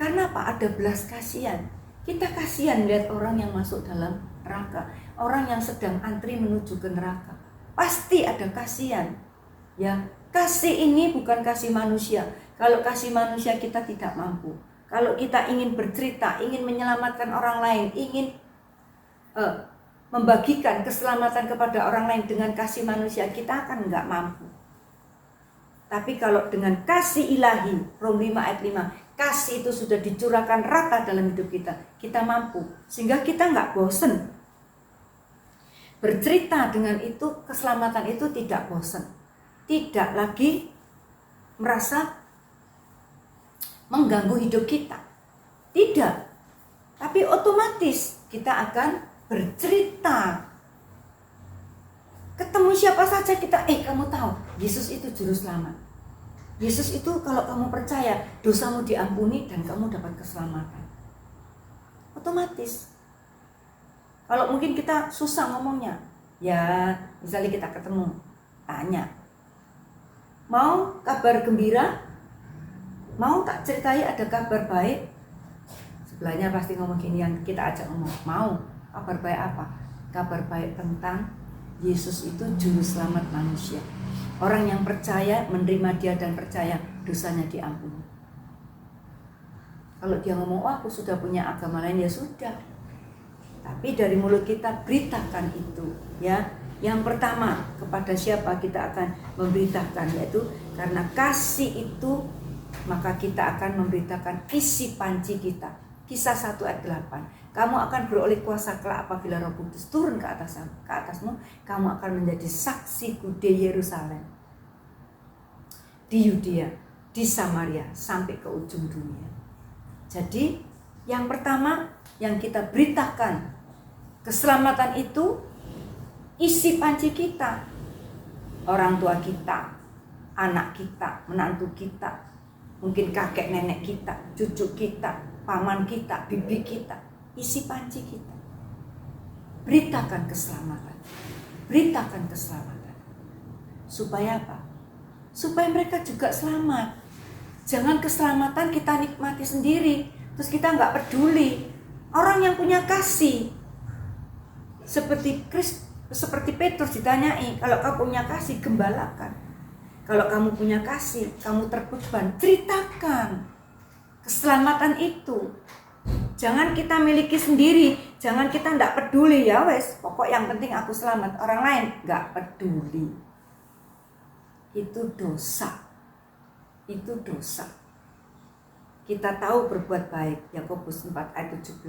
Karena apa? Ada belas kasihan. Kita kasihan lihat orang yang masuk dalam neraka, orang yang sedang antri menuju ke neraka. Pasti ada kasihan. Ya, kasih ini bukan kasih manusia. Kalau kasih manusia kita tidak mampu. Kalau kita ingin bercerita, ingin menyelamatkan orang lain, ingin membagikan keselamatan kepada orang lain dengan kasih manusia, kita akan enggak mampu. Tapi kalau dengan kasih ilahi, Rom 5 ayat 5, kasih itu sudah dicurahkan rata dalam hidup kita, kita mampu. Sehingga kita enggak bosen. Bercerita dengan itu, keselamatan itu tidak bosen. Tidak lagi merasa mengganggu hidup kita. Tidak. Tapi otomatis kita akan bercerita. Ketemu siapa saja kita, kamu tahu, Yesus itu juru selamat. Yesus itu kalau kamu percaya, dosamu diampuni dan kamu dapat keselamatan. Otomatis. Kalau mungkin kita susah ngomongnya, ya misalnya kita ketemu, tanya, mau kabar gembira? Mau tak ceritai ada kabar baik? sebelahnya pasti ngomong gini, yang kita ajak ngomong, mau kabar baik apa? Kabar baik tentang Yesus itu juru selamat manusia. Orang yang percaya, menerima dia dan percaya, dosanya diampuni. Kalau dia ngomong, aku sudah punya agama lain, ya sudah. Tapi dari mulut kita beritakan itu, ya. Yang pertama, kepada siapa kita akan memberitakan, yaitu karena kasih itu maka kita akan memberitakan isi panci kita. Kisah 1 ayat 8. Kamu akan beroleh kuasa kelak apabila Roh Kudus turun ke atasmu, kamu akan menjadi saksiku di Yerusalem, di Yudea, di Samaria, sampai ke ujung dunia. Jadi yang pertama yang kita beritakan, keselamatan itu isi panci kita. Orang tua kita, anak kita, menantu kita, mungkin kakek nenek kita, cucu kita, paman kita, bibi kita, isi panci kita. Beritakan keselamatan. Beritakan keselamatan. Supaya apa? Supaya mereka juga selamat. Jangan keselamatan kita nikmati sendiri, terus kita nggak peduli. Orang yang punya kasih, seperti Petrus ditanyai, kalau kamu punya kasih, gembalakan. Kalau kamu punya kasih, kamu terbeban, ceritakan keselamatan itu. Jangan kita miliki sendiri, jangan kita nggak peduli, ya wes, pokok yang penting aku selamat, orang lain nggak peduli. Itu dosa. Itu dosa. Kita tahu berbuat baik, Yakobus 4 ayat 17,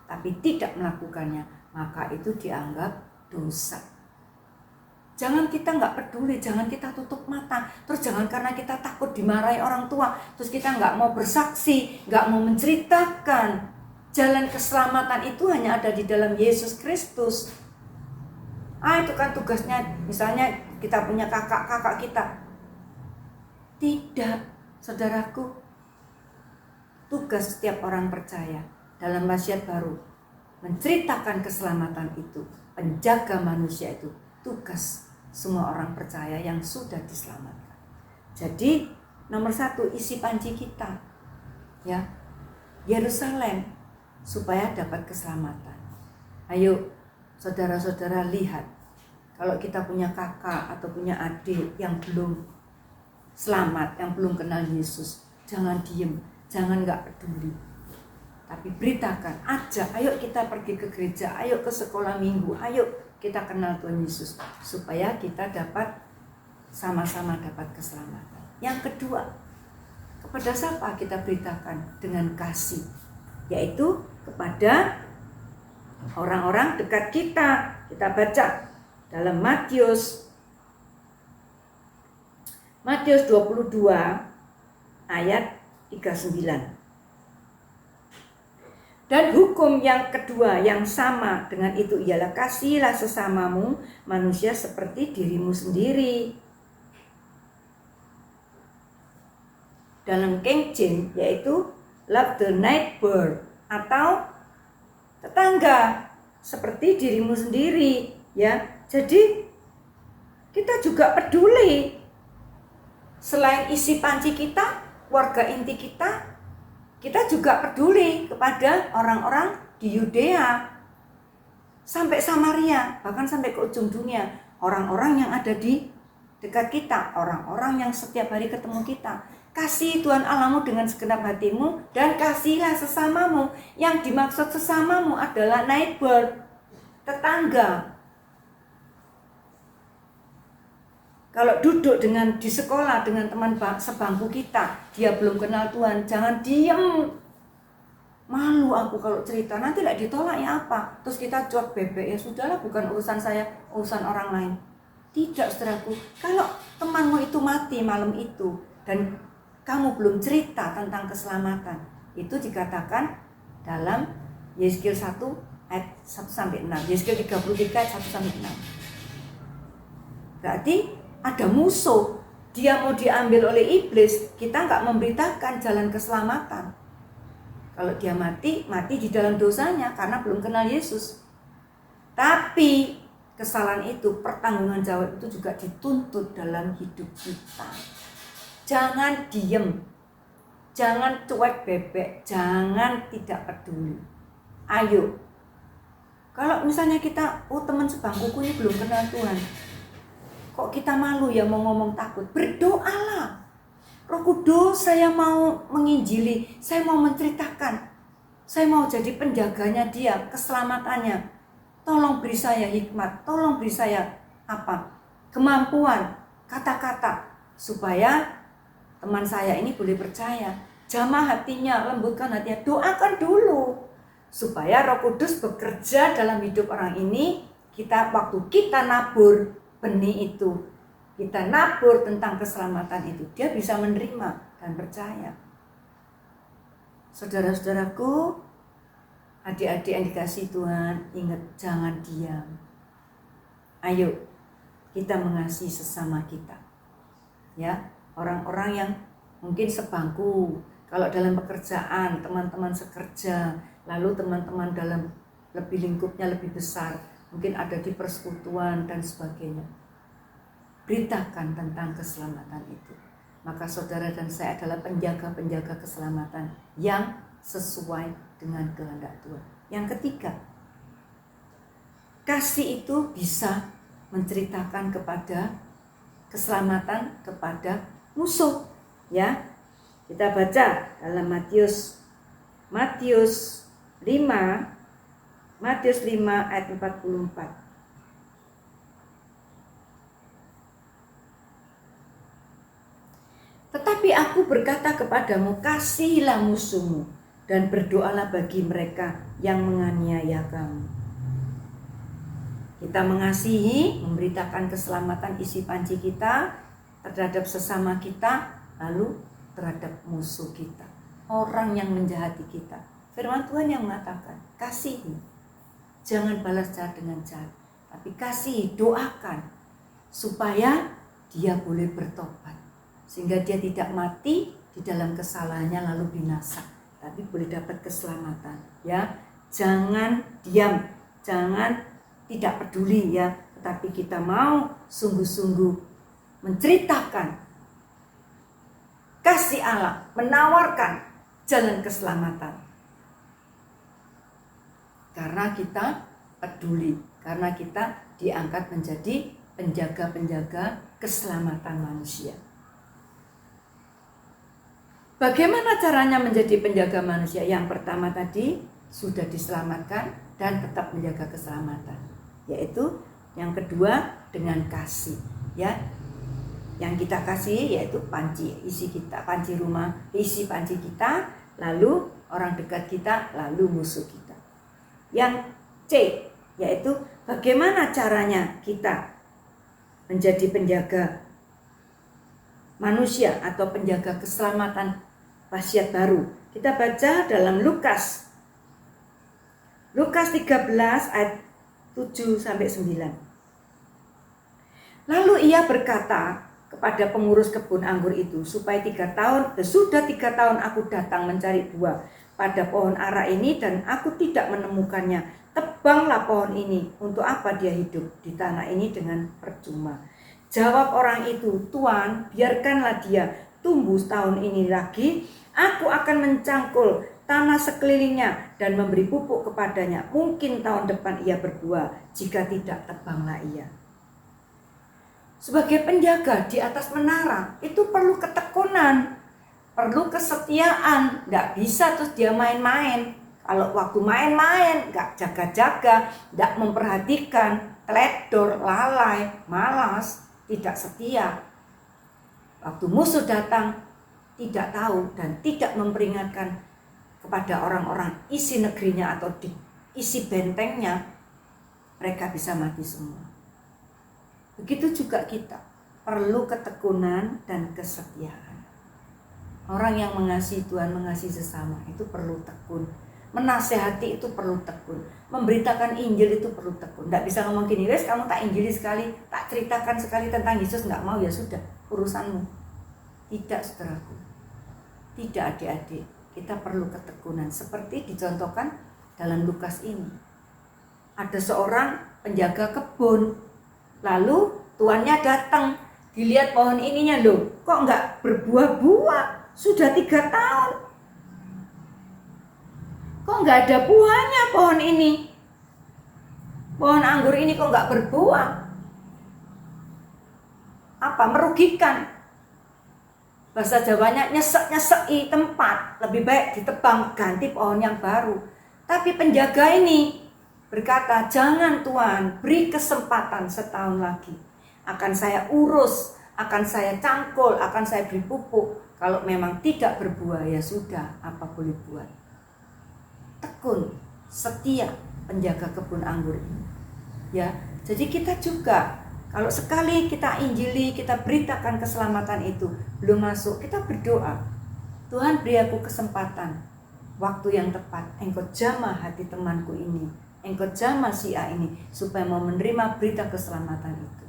tapi tidak melakukannya, maka itu dianggap dosa. Jangan kita nggak peduli, jangan kita tutup mata, terus jangan karena kita takut dimarahi orang tua, terus kita nggak mau bersaksi, nggak mau menceritakan. Jalan keselamatan itu hanya ada di dalam Yesus Kristus. Itu kan tugasnya, misalnya kita punya kakak kita. Tidak, saudaraku. Tugas setiap orang percaya dalam wasiat baru menceritakan keselamatan itu, penjaga manusia itu tugas semua orang percaya yang sudah diselamatkan. Jadi nomor 1, isi panci kita, ya, Yerusalem, supaya dapat keselamatan. Ayo saudara-saudara lihat, kalau kita punya kakak atau punya adik yang belum selamat, yang belum kenal Yesus, jangan diem, jangan nggak peduli, tapi beritakan, ajak, ayo kita pergi ke gereja, ayo ke sekolah minggu, ayo kita kenal Tuhan Yesus, supaya kita dapat sama-sama dapat keselamatan. Yang kedua, kepada siapa kita beritakan? Dengan kasih, yaitu kepada orang-orang dekat kita. Kita baca dalam Matius 22 ayat 39. Dan hukum yang kedua yang sama dengan itu ialah kasihilah sesamamu manusia seperti dirimu sendiri. Dalam King James yaitu love the neighbor atau tetangga seperti dirimu sendiri, ya. Jadi kita juga peduli. Selain isi panci kita, warga inti kita juga peduli kepada orang-orang di Yudea sampai Samaria, bahkan sampai ke ujung dunia. Orang-orang yang ada di dekat kita, orang-orang yang setiap hari ketemu kita. Kasih Tuhan Allahmu dengan segenap hatimu dan kasihilah sesamamu. Yang dimaksud sesamamu adalah neighbor, tetangga. Kalau duduk di sekolah dengan teman sebangku kita, dia belum kenal Tuhan, jangan diem. Malu aku kalau cerita, nanti lah ditolak ya apa? Terus kita cuek bebek, ya sudahlah, bukan urusan saya, urusan orang lain. Tidak, saudaraku. Kalau temanmu itu mati malam itu dan kamu belum cerita tentang keselamatan, itu dikatakan dalam Yeskil 1 ayat 1-6, Yeskil 33 ayat 1-6. Berarti ada musuh, dia mau diambil oleh iblis, kita nggak memberitakan jalan keselamatan. Kalau dia mati di dalam dosanya karena belum kenal Yesus. Tapi kesalahan itu, pertanggungan jawab itu juga dituntut dalam hidup kita. Jangan diem. Jangan cuek bebek, jangan tidak peduli. Ayo. Kalau misalnya kita, teman sebangkuku ini belum kenal Tuhan, kok kita malu ya mau ngomong takut? Berdoalah. Roh Kudus, saya mau menginjili, saya mau menceritakan, saya mau jadi penjaganya dia, keselamatannya. Tolong beri saya hikmat, tolong beri saya kemampuan, kata-kata, supaya teman saya ini boleh percaya. Jamah hatinya, lembutkan hatinya, doakan dulu supaya Roh Kudus bekerja dalam hidup orang ini. Waktu kita nabur benih itu, kita nabur tentang keselamatan itu, dia bisa menerima dan percaya. Saudara-saudaraku, adik-adik yang dikasihi Tuhan, ingat, jangan diam. Ayo kita mengasihi sesama kita. Ya, orang-orang yang mungkin sebangku, kalau dalam pekerjaan, teman-teman sekerja, lalu teman-teman dalam lingkupnya lebih besar, mungkin ada di persekutuan dan sebagainya. Beritakan tentang keselamatan itu. Maka saudara dan saya adalah penjaga-penjaga keselamatan yang sesuai dengan kehendak Tuhan. Yang ketiga, kasih itu bisa menceritakan kepada keselamatan kepada musuh. Ya, kita baca dalam Matius 5 ayat 44. Tetapi aku berkata kepadamu, kasihilah musuhmu dan berdoalah bagi mereka yang menganiaya kamu. Kita mengasihi, memberitakan keselamatan isi panci kita terhadap sesama kita, lalu terhadap musuh kita, orang yang menjahati kita. Firman Tuhan yang mengatakan, kasihi, jangan balas jahat dengan jahat, tapi kasihi, doakan supaya dia boleh bertobat, sehingga dia tidak mati di dalam kesalahannya lalu binasa, tapi boleh dapat keselamatan. Ya, jangan diam, jangan tidak peduli ya, tetapi kita mau sungguh-sungguh menceritakan kasih Allah, menawarkan jalan keselamatan. Karena kita peduli, karena kita diangkat menjadi penjaga-penjaga keselamatan manusia. Bagaimana caranya menjadi penjaga manusia? Yang pertama tadi, sudah diselamatkan dan tetap menjaga keselamatan. Yaitu yang kedua, dengan kasih. Ya, yang kita kasih yaitu panci isi kita, panci rumah, isi panci kita, lalu orang dekat kita, lalu musuh kita. Yang C, yaitu bagaimana caranya kita menjadi penjaga manusia atau penjaga keselamatan wasiat baru. Kita baca dalam Lukas 13 ayat 7-9. Lalu ia berkata kepada pengurus kebun anggur itu, sudah 3 tahun aku datang mencari buah pada pohon ara ini dan aku tidak menemukannya. Tebanglah pohon ini, untuk apa dia hidup di tanah ini dengan percuma. Jawab orang itu, Tuan, biarkanlah dia tumbuh setahun ini lagi, aku akan mencangkul tanah sekelilingnya dan memberi pupuk kepadanya. Mungkin tahun depan ia berbuah, jika tidak, tebanglah ia. Sebagai penjaga di atas menara itu perlu ketekunan, perlu kesetiaan. Nggak bisa terus dia main-main. Kalau waktu main-main nggak jaga-jaga, nggak memperhatikan, teledor, lalai, malas, tidak setia. Waktu musuh datang tidak tahu dan tidak memperingatkan kepada orang-orang isi negerinya atau di isi bentengnya, mereka bisa mati semua. Begitu juga kita, perlu ketekunan dan kesetiaan. Orang yang mengasihi Tuhan, mengasihi sesama itu perlu tekun. Menasehati itu perlu tekun. Memberitakan Injil itu perlu tekun. Tidak bisa ngomong gini, wes kamu tak injili sekali, tak ceritakan sekali tentang Yesus, nggak mau ya sudah, urusanmu. Tidak, saudaraku. Tidak, adik-adik. Kita perlu ketekunan. Seperti dicontohkan dalam Lukas ini. Ada seorang penjaga kebun. Lalu tuannya datang, dilihat pohon ininya loh, kok nggak berbuah-buah. sudah 3 tahun. Kok nggak ada buahnya pohon ini? Pohon anggur ini kok nggak berbuah? Apa? Merugikan. Bahasa Jawanya nyesek-nyeseki tempat. Lebih baik ditebang, ganti pohon yang baru. Tapi penjaga ini berkata, jangan Tuhan, beri kesempatan setahun lagi. Akan saya urus, akan saya cangkul, akan saya beri pupuk. Kalau memang tidak berbuah, ya sudah, apa boleh buat. Tekun, setia penjaga kebun anggur ini. Ya, jadi kita juga, kalau sekali kita injili, kita beritakan keselamatan itu, belum masuk, kita berdoa. Tuhan beri aku kesempatan, waktu yang tepat, Engkau jamah hati temanku ini, Engkau jamah si A ini, supaya mau menerima berita keselamatan itu.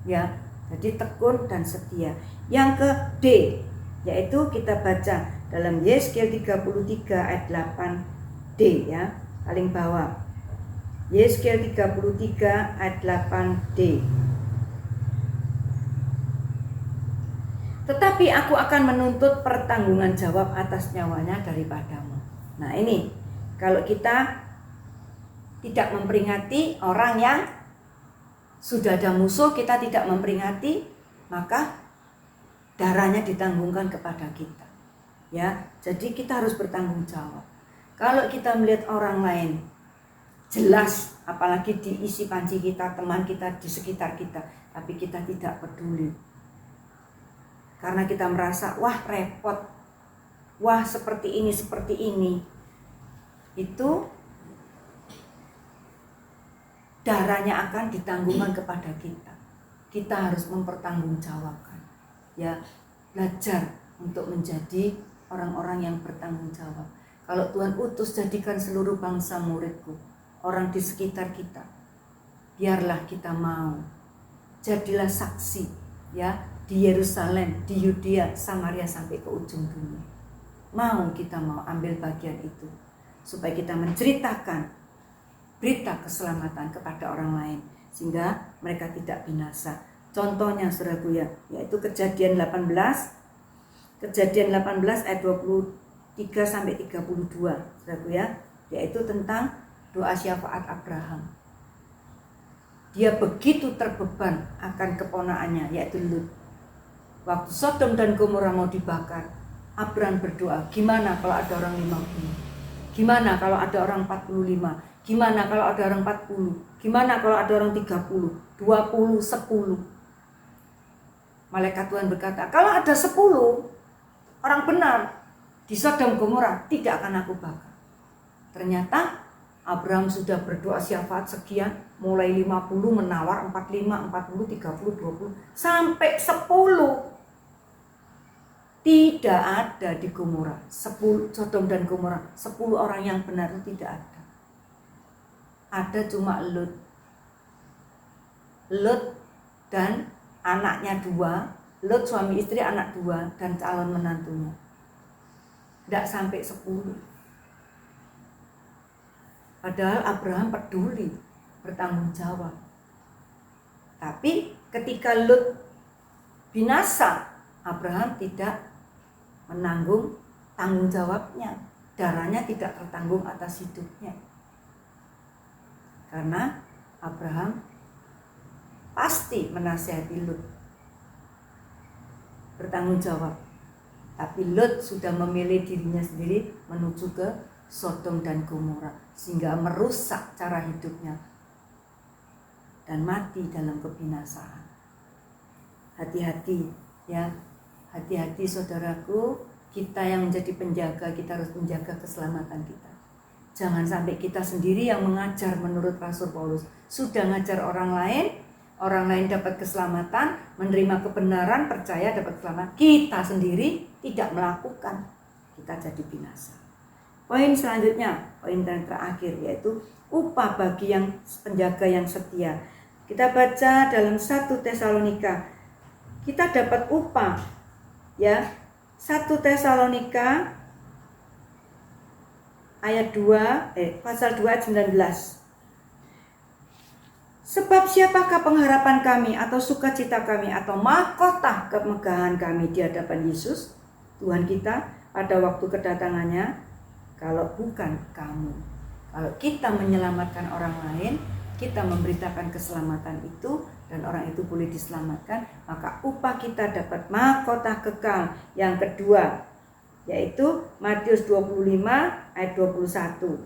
Ya, jadi tekun dan setia. Yang ke D, yaitu kita baca dalam Yeskel 33 ayat 8D ya, paling bawah. Yeskel 33 ayat 8D. Tetapi aku akan menuntut pertanggungan jawab atas nyawanya daripadamu. Nah ini, kalau kita tidak memperingati orang yang sudah ada musuh, kita tidak memperingati, maka darahnya ditanggungkan kepada kita. Ya, jadi kita harus bertanggung jawab. Kalau kita melihat orang lain jelas, apalagi di isi panci kita, teman kita di sekitar kita, tapi kita tidak peduli. Karena kita merasa, wah repot, wah seperti ini. Itu darahnya akan ditanggungkan kepada kita. Kita harus mempertanggungjawabkan. Ya, belajar untuk menjadi orang-orang yang bertanggung jawab. Kalau Tuhan utus, jadikan seluruh bangsa muridku, orang di sekitar kita. Biarlah kita mau. Jadilah saksi ya di Yerusalem, di Yudea, Samaria sampai ke ujung dunia. Kita mau ambil bagian itu supaya kita menceritakan berita keselamatan kepada orang lain sehingga mereka tidak binasa. Contohnya saudaraku ya, yaitu Kejadian 18 ayat 23 sampai 32 saudaraku ya, yaitu tentang doa syafaat Abraham. Dia begitu terbeban akan keponakannya yaitu Lut. Waktu Sodom dan Gomora mau dibakar, Abraham berdoa, gimana kalau ada orang 50? Gimana kalau ada orang 45? Gimana kalau ada orang 40? Gimana kalau ada orang 30? 20, 10? Malaikat Tuhan berkata, kalau ada 10 orang benar di Sodom Gomora, tidak akan aku bakar. Ternyata Abraham sudah berdoa syafaat sekian, mulai 50 menawar, 45, 40, 30, 20, sampai 10. Tidak ada di Gomora, 10 Sodom dan Gomora, 10 orang yang benar itu tidak ada. Ada cuma Lut. Lut dan anaknya 2, Lut suami istri anak 2 dan calon menantunya. Tidak sampai 10. Padahal Abraham peduli, bertanggung jawab. Tapi ketika Lut binasa, Abraham tidak menanggung tanggung jawabnya. Darahnya tidak tertanggung atas hidupnya. Karena Abraham pasti menasihati Lut, bertanggung jawab. Tapi Lut sudah memilih dirinya sendiri menuju ke Sodom dan Gomora, sehingga merusak cara hidupnya dan mati dalam kebinasaan. Hati-hati ya, hati-hati saudaraku, kita yang menjadi penjaga, kita harus menjaga keselamatan kita. Jangan sampai kita sendiri yang mengajar menurut Rasul Paulus. Sudah ngajar orang lain dapat keselamatan, menerima kebenaran, percaya dapat keselamatan. Kita sendiri tidak melakukan, kita jadi binasa. Poin selanjutnya, poin yang terakhir, yaitu upah bagi yang penjaga yang setia. Kita baca dalam 1 Tesalonika, kita dapat upah ya. 1 Tesalonika ayat 2 pasal 2 ayat 19. Sebab siapakah pengharapan kami atau sukacita kami atau mahkota kemegahan kami di hadapan Yesus? Tuhan kita pada waktu kedatangannya, kalau bukan kamu. Kalau kita menyelamatkan orang lain, kita memberitakan keselamatan itu, dan orang itu boleh diselamatkan, maka upah kita dapat mahkota kekal. Yang kedua, yaitu Matius 25 ayat 21.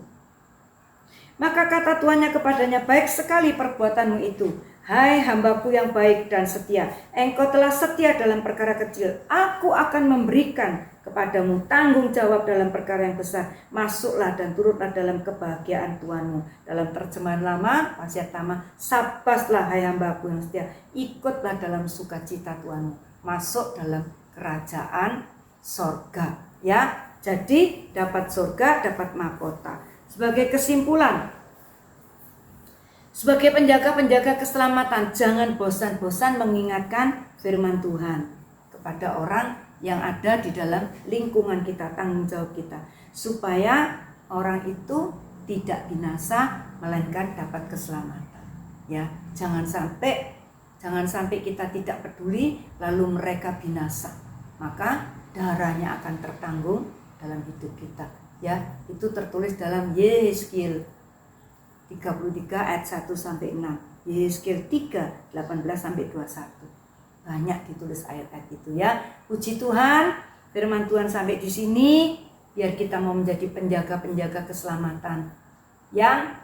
Maka kata tuannya kepadanya, baik sekali perbuatanmu itu, hai hambaku yang baik dan setia. Engkau telah setia dalam perkara kecil, aku akan memberikan kepadamu tanggung jawab dalam perkara yang besar. Masuklah dan turutlah dalam kebahagiaan Tuhanmu. Dalam terjemahan lama, Pasya Tama, sabaslah hai hambaku yang setia, ikutlah dalam sukacita Tuhanmu. Masuk dalam kerajaan sorga. Ya, jadi dapat sorga, dapat mahkota. Sebagai kesimpulan, sebagai penjaga-penjaga keselamatan, jangan bosan-bosan mengingatkan firman Tuhan kepada orang yang ada di dalam lingkungan kita, tanggung jawab kita, supaya orang itu tidak binasa melainkan dapat keselamatan. Ya, jangan sampai kita tidak peduli lalu mereka binasa, maka darahnya akan tertanggung dalam hidup kita. Ya, itu tertulis dalam Yehezkiel 33 ayat 1 sampai 6. Yehezkiel 3 18 sampai 21. Banyak ditulis ayat-ayat itu ya. Puji Tuhan, firman Tuhan sampai di sini, biar kita mau menjadi penjaga-penjaga keselamatan yang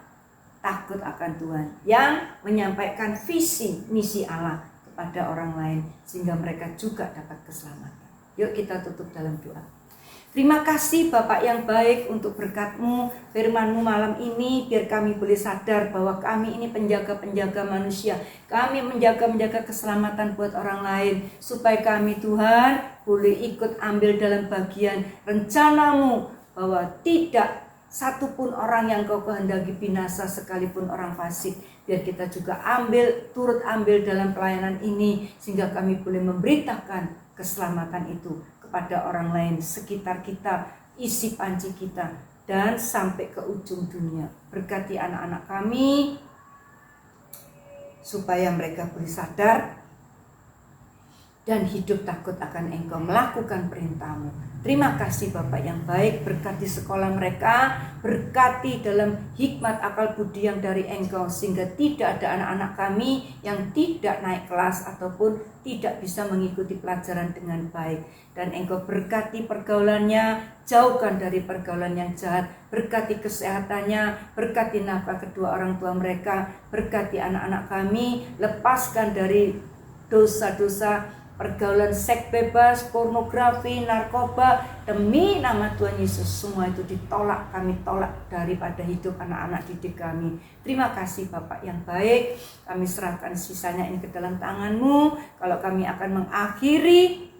takut akan Tuhan, yang menyampaikan visi misi Allah kepada orang lain sehingga mereka juga dapat keselamatan. Yuk kita tutup dalam doa. Terima kasih Bapak yang baik untuk berkat-Mu, firman-Mu malam ini, biar kami boleh sadar bahwa kami ini penjaga-penjaga manusia. Kami menjaga-menjaga keselamatan buat orang lain, supaya kami Tuhan boleh ikut ambil dalam bagian rencana-Mu, bahwa tidak satupun orang yang Kau kehendaki binasa, sekalipun orang fasik. Biar kita juga turut ambil dalam pelayanan ini, sehingga kami boleh memberitakan keselamatan itu pada orang lain sekitar kita, isi panci kita, dan sampai ke ujung dunia. Berkati anak-anak kami supaya mereka boleh sadar dan hidup takut akan Engkau, melakukan perintah-Mu. Terima kasih Bapak yang baik, berkati sekolah mereka, berkati dalam hikmat akal budi yang dari Engkau, sehingga tidak ada anak-anak kami yang tidak naik kelas ataupun tidak bisa mengikuti pelajaran dengan baik. Dan Engkau berkati pergaulannya, jauhkan dari pergaulan yang jahat, berkati kesehatannya, berkati nafkah kedua orang tua mereka, berkati anak-anak kami, lepaskan dari dosa-dosa pergaulan seks bebas, pornografi, narkoba, demi nama Tuhan Yesus. Semua itu ditolak, kami tolak daripada hidup anak-anak didik kami. Terima kasih Bapak yang baik, kami serahkan sisanya ini ke dalam tangan-Mu. Kalau kami akan mengakhiri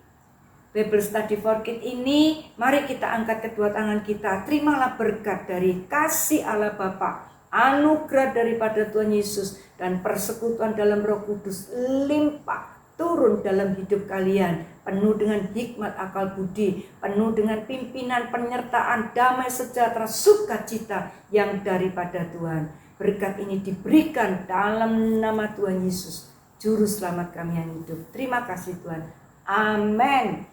Bible Study for Kids ini, mari kita angkat kedua tangan kita, terimalah berkat dari kasih Allah Bapa, anugerah daripada Tuhan Yesus, dan persekutuan dalam Roh Kudus limpah turun dalam hidup kalian, penuh dengan hikmat akal budi, penuh dengan pimpinan, penyertaan, damai sejahtera, sukacita yang daripada Tuhan. Berkat ini diberikan dalam nama Tuhan Yesus, Juru Selamat kami yang hidup. Terima kasih Tuhan. Amin.